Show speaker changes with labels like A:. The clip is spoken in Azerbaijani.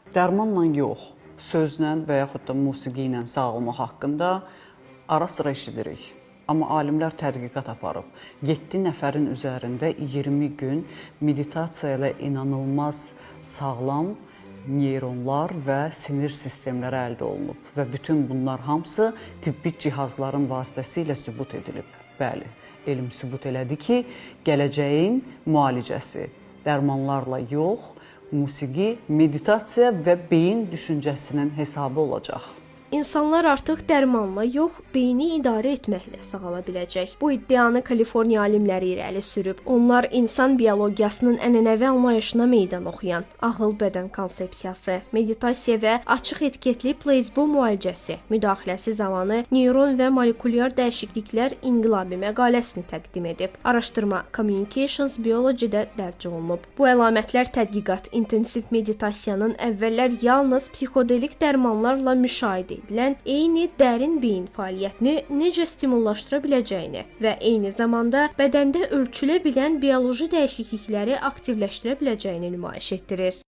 A: Dərmanla yox, sözlə və yaxud da musiqi ilə sağalmaq haqqında ara-sıra eşidirik. Amma alimlər tədqiqat aparıb. 7 nəfərin üzərində 20 gün meditasiya ilə inanılmaz sağlam neyronlar və sinir sistemləri əldə olunub və bütün bunlar hamısı tibbi cihazların vasitəsilə sübut edilib. Bəli, elm sübut elədi ki, gələcəyin müalicəsi dərmanlarla yox, musiqi, meditasiya və beyin düşüncəsinin hesabı olacaq.
B: İnsanlar artıq dərmanla yox, beyni idarə etməklə sağala biləcək. Bu iddianı Kaliforniya alimləri irəli sürüb. Onlar insan biologiyasının ənənəvi anlayışına meydan oxuyan ağıl-bədən konsepsiyası, meditasiya və açıq etiketli plasebo müalicəsi müdaxiləsi zamanı neyron və molekulyar dəyişikliklər inqilabi məqaləsini təqdim edib. Araşdırma Communications Biology-də dərc olunub. Bu əlamətlər tədqiqat intensiv meditasiyanın əvvəllər yalnız psixodelik dərmanlarla müşahidə edilən eyni dərin beyin fəaliyyətini necə stimullaşdıra biləcəyini və eyni zamanda bədəndə ölçülə bilən bioloji dəyişiklikləri aktivləşdirə biləcəyini nümayiş etdirir.